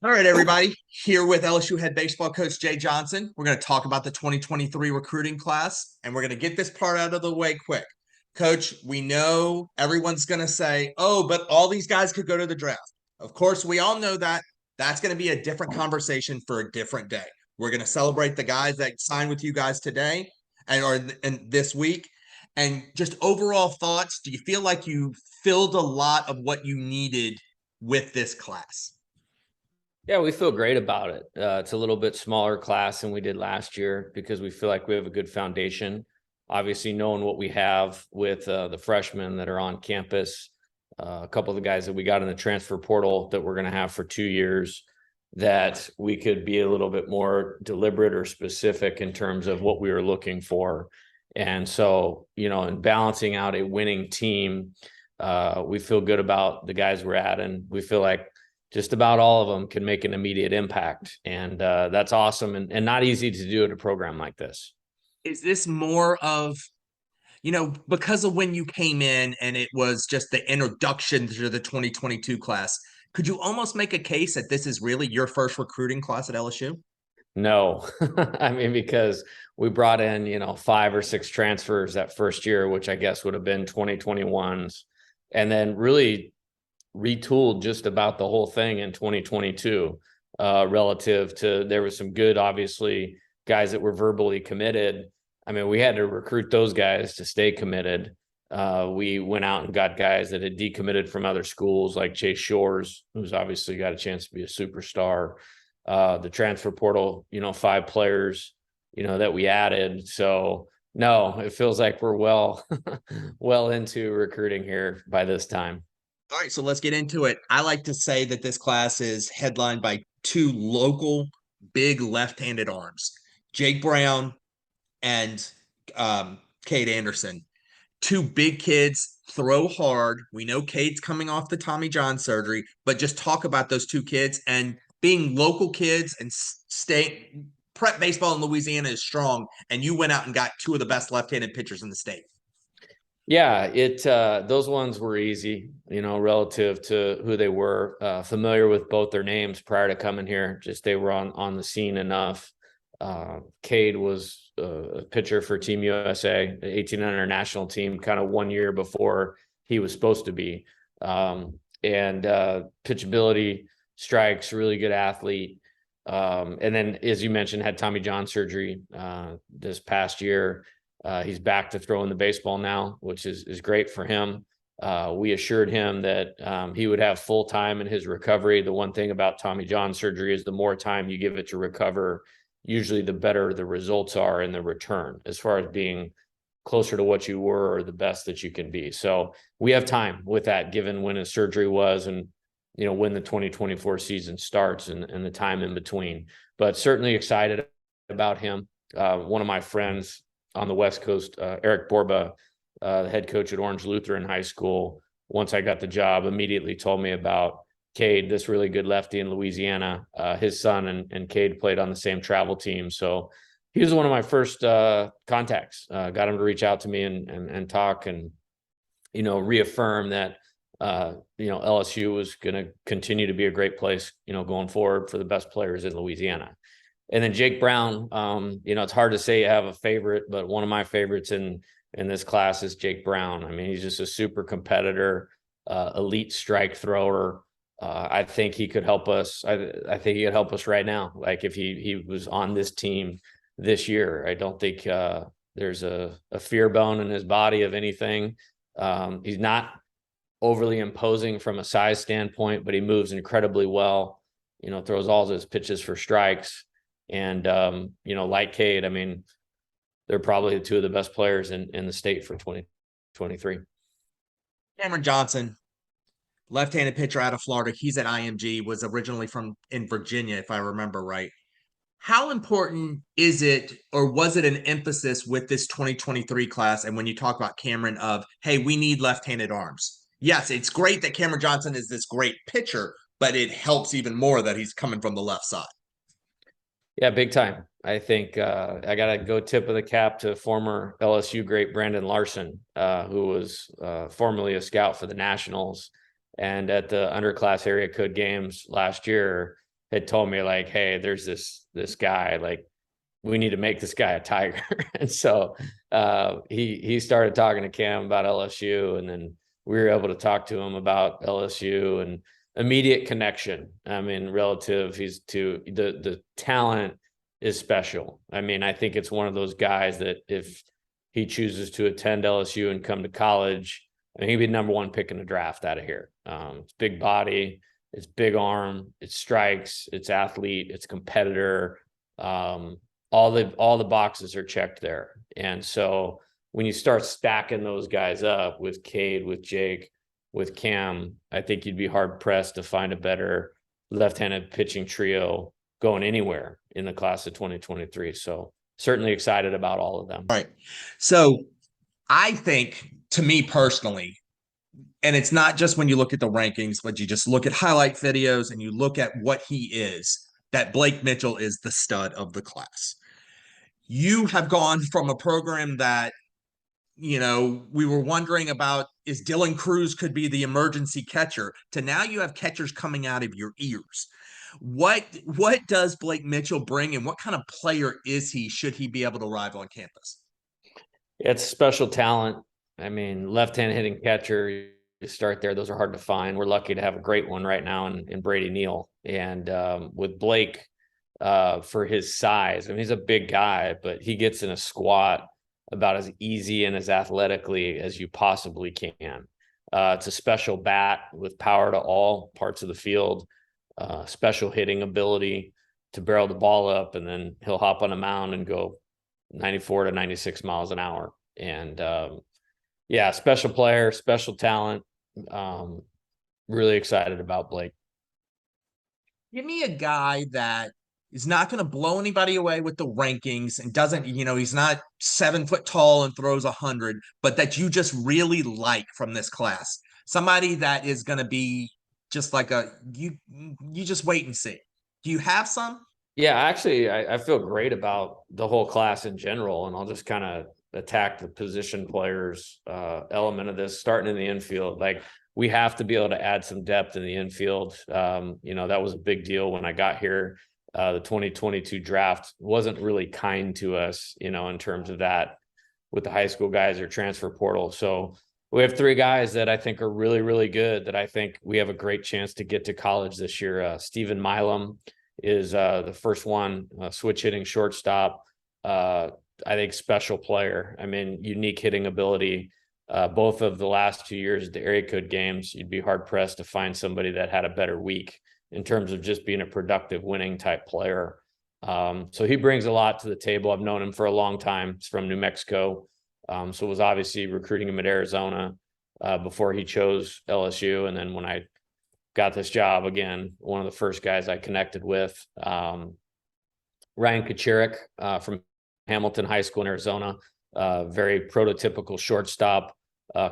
All right, everybody. Here with LSU head baseball coach Jay Johnson. We're going to talk about the 2023 recruiting class, and we're going to get this part out of the way quick. Coach, we know everyone's going to say, oh, but all these guys could go to the draft. Of course, we all know that. That's going to be a different conversation for a different day. We're going to celebrate the guys that signed with you guys today and this week. And just overall thoughts, do you feel like you filled a lot of what you needed with this class? Yeah, we feel great about it. It's a little bit smaller class than we did last year because we feel like we have a good foundation. Obviously, knowing what we have with the freshmen that are on campus, a couple of the guys that we got in the transfer portal that we're going to have for 2 years, that we could be a little bit more deliberate or specific in terms of what we were looking for. And so, in balancing out a winning team, we feel good about the guys we're at, and we feel like just about all of them can make an immediate impact. And that's awesome and not easy to do at a program like this. Is this more of, because of when you came in and it was just the introduction to the 2022 class, could you almost make a case that this is really your first recruiting class at LSU? No, I mean, because we brought in, 5 or 6 transfers that first year, which I guess would have been 2021s, and then really retooled just about the whole thing in 2022 relative to there was some good, obviously, guys that were verbally committed. I mean, we had to recruit those guys to stay committed. We went out and got guys that had decommitted from other schools like Chase Shores, who's obviously got a chance to be a superstar. The transfer portal, 5 players, that we added. So no, it feels like we're well into recruiting here by this time. All right, so let's get into it. I like to say that this class is headlined by 2 local big left-handed arms, Jake Brown and Kade Anderson. 2 big kids, throw hard. We know Kade's coming off the Tommy John surgery, but just talk about those 2 kids and being local kids and prep baseball in Louisiana is strong, and you went out and got 2 of the best left-handed pitchers in the state. Yeah, those ones were easy, relative to who they were. Familiar with both their names prior to coming here. Just they were on the scene enough. Kade was a pitcher for Team USA, the 1800 national team, kind of 1 year before he was supposed to be. And pitchability, strikes, really good athlete. And then, as you mentioned, had Tommy John surgery this past year. He's back to throwing the baseball now, which is great for him. We assured him that he would have full time in his recovery. The one thing about Tommy John surgery is the more time you give it to recover, usually the better the results are in the return as far as being closer to what you were or the best that you can be. So we have time with that, given when his surgery was and, when the 2024 season starts and the time in between. But certainly excited about him. One of my friends on the West Coast, Eric Borba, the head coach at Orange Lutheran High School, once I got the job, immediately told me about Kade, this really good lefty in Louisiana. His son and Kade played on the same travel team. So he was one of my first contacts. Got him to reach out to me and talk and, reaffirm that, LSU was going to continue to be a great place, going forward for the best players in Louisiana. And then Jake Brown, it's hard to say you have a favorite, but one of my favorites in this class is Jake Brown. I mean, he's just a super competitor, elite strike thrower. I think he could help us. I think he could help us right now. Like if he was on this team this year, I don't think there's a fear bone in his body of anything. He's not overly imposing from a size standpoint, but he moves incredibly well, throws all his pitches for strikes. And, like Kade, I mean, they're probably 2 of the best players in the state for 2023. Cameron Johnson, left-handed pitcher out of Florida. He's at IMG, was originally in Virginia, if I remember right. How important is it, or was it an emphasis with this 2023 class? And when you talk about Cameron of, hey, we need left-handed arms. Yes, it's great that Cameron Johnson is this great pitcher, but it helps even more that he's coming from the left side. Yeah, big time. I think I got to go tip of the cap to former LSU great Brandon Larson, who was formerly a scout for the Nationals and at the underclass area code games last year had told me like, hey, there's this guy, like we need to make this guy a Tiger. And so he started talking to Cam about LSU, and then we were able to talk to him about LSU, and immediate connection. I mean, relative, he's to the talent is special. I mean, I think it's one of those guys that if he chooses to attend LSU and come to college, I mean, he'd be number one pick in the draft out of here. It's big body, it's big arm, it strikes, it's athlete, it's competitor. All the boxes are checked there. And so when you start stacking those guys up with Kade, with Jake, with Cam, I think you'd be hard pressed to find a better left-handed pitching trio going anywhere in the class of 2023. So certainly excited about all of them. Right. So I think, to me personally, and it's not just when you look at the rankings, but you just look at highlight videos and you look at what he is, that Blake Mitchell is the stud of the class. You have gone from a program that, we were wondering about, is Dylan Cruz could be the emergency catcher, to now you have catchers coming out of your ears. What does Blake Mitchell bring, and what kind of player is he, should he be able to arrive on campus? It's special talent. I mean, left-hand hitting catcher, you start there. Those are hard to find. We're lucky to have a great one right now in Brady Neal. And with Blake, for his size, I mean, he's a big guy, but he gets in a squat about as easy and as athletically as you possibly can. It's a special bat with power to all parts of the field, special hitting ability to barrel the ball up, and then he'll hop on a mound and go 94 to 96 miles an hour. And yeah, special player, special talent. Really excited about Blake. Give me a guy that is not going to blow anybody away with the rankings and doesn't, he's not 7 foot tall and throws 100, but that you just really like from this class. Somebody that is going to be just like you just wait and see. Do you have some? Yeah, actually, I feel great about the whole class in general, and I'll just kind of attack the position players element of this, starting in the infield. Like, we have to be able to add some depth in the infield. That was a big deal when I got here. The 2022 draft wasn't really kind to us, in terms of that with the high school guys or transfer portal. So we have 3 guys that I think are really, really good, that I think we have a great chance to get to college this year. Stephen Milam is the first one, switch hitting shortstop. I think special player. I mean, unique hitting ability. Both of the last 2 years, the area code games, you'd be hard pressed to find somebody that had a better week in terms of just being a productive winning type player. So he brings a lot to the table. I've known him for a long time. He's from New Mexico. So was obviously recruiting him at Arizona before he chose LSU. And then when I got this job, again, one of the first guys I connected with, Ryan Kachirik from Hamilton High School in Arizona, very prototypical shortstop,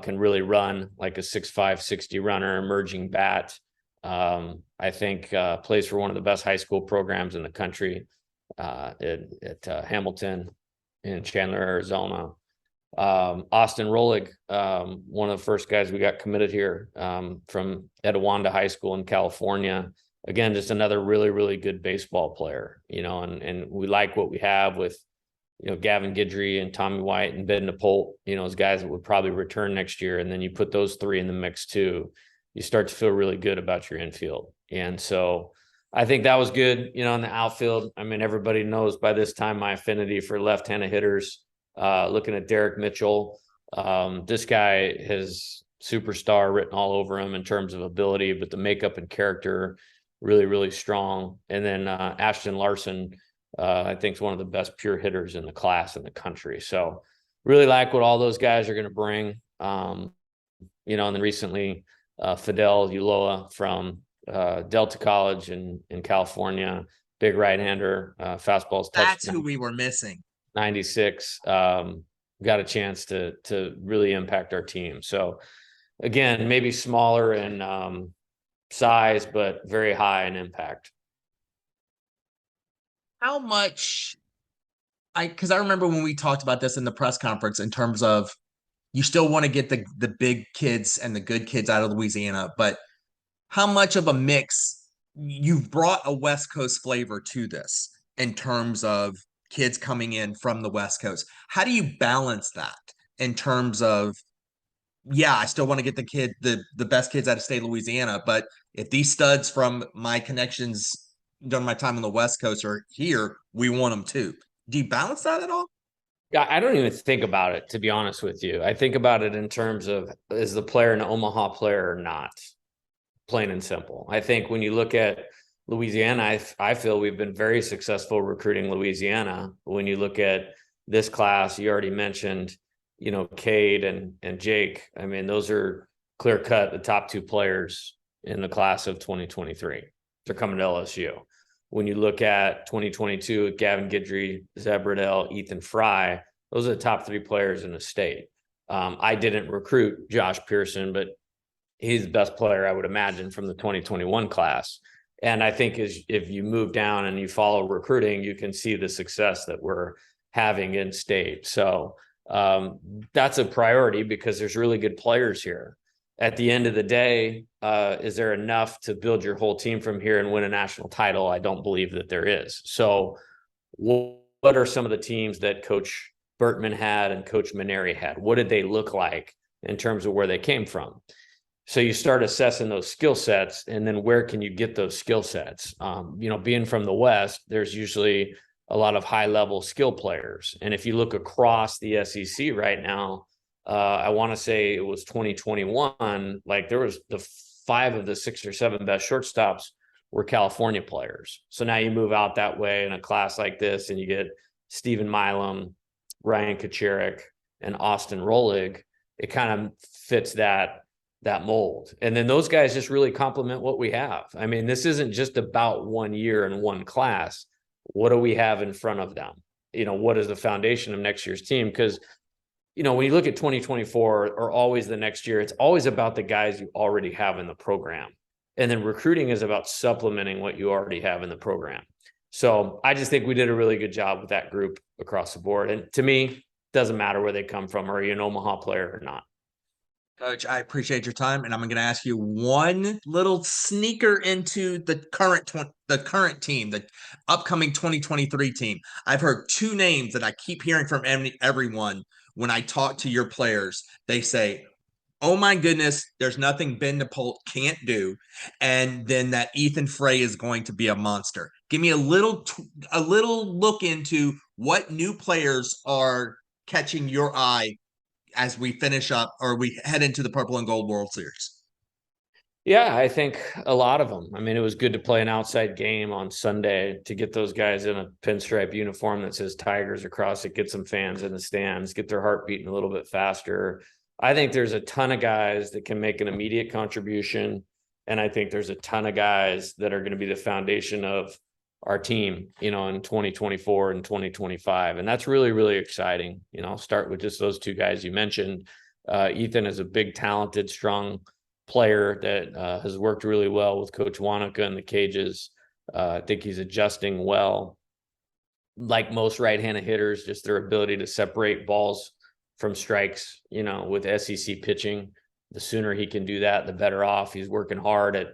can really run like a 6'5", 60 runner, emerging bat. I think plays for one of the best high school programs in the country at Hamilton in Chandler, Arizona. Austin Rolig, one of the first guys we got committed here from Etowanda High School in California. Again, just another really, really good baseball player, and we like what we have with, Gavin Guidry and Tommy White and Ben Napolt, as guys that would probably return next year. And then you put those 3 in the mix too, you start to feel really good about your infield. And so I think that was good, in the outfield. I mean, everybody knows by this time my affinity for left-handed hitters. Looking at Derek Mitchell, this guy has superstar written all over him in terms of ability, but the makeup and character really, really strong. And then Ashton Larson, I think is one of the best pure hitters in the class in the country. So really like what all those guys are going to bring. And then recently Fidel Ulloa from Delta College in California, big right-hander, fastballs. That's who we were missing. 96, got a chance to really impact our team. So again, maybe smaller in size, but very high in impact. How much, because I remember when we talked about this in the press conference, in terms of you still want to get the big kids and the good kids out of Louisiana, but how much of a mix you've brought a West Coast flavor to this in terms of kids coming in from the West Coast. How do you balance that in terms of, yeah, I still want to get the best kids out of state Louisiana, but if these studs from my connections during my time on the West Coast are here, we want them too. Do you balance that at all? Yeah, I don't even think about it, to be honest with you. I think about it in terms of, is the player an Omaha player or not? Plain and simple. I think when you look at Louisiana, I feel we've been very successful recruiting Louisiana. When you look at this class, you already mentioned, Kade and Jake. I mean, those are clear cut the top two players in the class of 2023. They're coming to LSU. When you look at 2022, Gavin Guidry, Zebradell, Ethan Fry, those are the top three players in the state. I didn't recruit Josh Pearson, but he's the best player, I would imagine, from the 2021 class. And I think if you move down and you follow recruiting, you can see the success that we're having in state. So that's a priority because there's really good players here. At the end of the day, is there enough to build your whole team from here and win a national title? I don't believe that there is. So what are some of the teams that Coach Bertman had and Coach Maneri had? What did they look like in terms of where they came from? So you start assessing those skill sets, and then where can you get those skill sets? Being from the West, there's usually a lot of high level skill players. And if you look across the SEC right now, I want to say it was 2021, like there was the 5 of the 6 or 7 best shortstops were California players. So now you move out that way in a class like this and you get Stephen Milam, Ryan Kacherik, and Austin Rolig. It kind of fits that mold. And then those guys just really complement what we have. I mean, this isn't just about 1 year and one class. What do we have in front of them? What is the foundation of next year's team? Because, when you look at 2024 or always the next year, it's always about the guys you already have in the program. And then recruiting is about supplementing what you already have in the program. So I just think we did a really good job with that group across the board. And to me, it doesn't matter where they come from. Are you an Omaha player or not? Coach, I appreciate your time, and I'm going to ask you one little sneaker into the current team, the upcoming 2023 team. I've heard 2 names that I keep hearing from everyone when I talk to your players. They say, "Oh my goodness, there's nothing Ben DePolt can't do," and then that Ethan Frey is going to be a monster. Give me a little look into what new players are catching your eye as we finish up or we head into the Purple and Gold World Series. Yeah, I think a lot of them. I mean, it was good to play an outside game on Sunday to get those guys in a pinstripe uniform that says Tigers across it, get some fans in the stands, get their heart beating a little bit faster. I think there's a ton of guys that can make an immediate contribution. And I think there's a ton of guys that are going to be the foundation of our team, in 2024 and 2025. And that's really, really exciting. I'll start with just those 2 guys you mentioned. Ethan is a big, talented, strong player that has worked really well with Coach Wanaka and the Cages. I think he's adjusting well. Like most right-handed hitters, just their ability to separate balls from strikes, with SEC pitching. The sooner he can do that, the better off. He's working hard at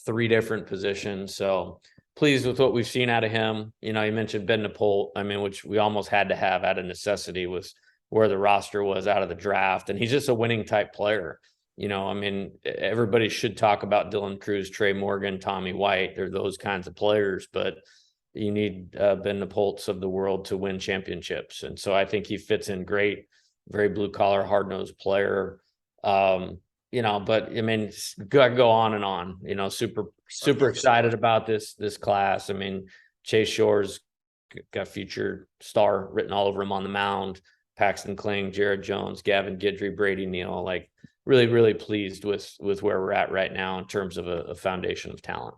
3 different positions. So pleased with what we've seen out of him. You mentioned Ben DePolt, which we almost had to have out of necessity was where the roster was out of the draft. And he's just a winning type player. Everybody should talk about Dylan Cruz, Trey Morgan, Tommy White. They're those kinds of players, but you need Ben DePolts of the world to win championships. And so I think he fits in great, very blue collar, hard nosed player. But go on and on, super excited about this class. Chase Shore's got future star written all over him on the mound. Paxton Kling, Jared Jones, Gavin Guidry, Brady Neal, really, really pleased with where we're at right now in terms of a foundation of talent.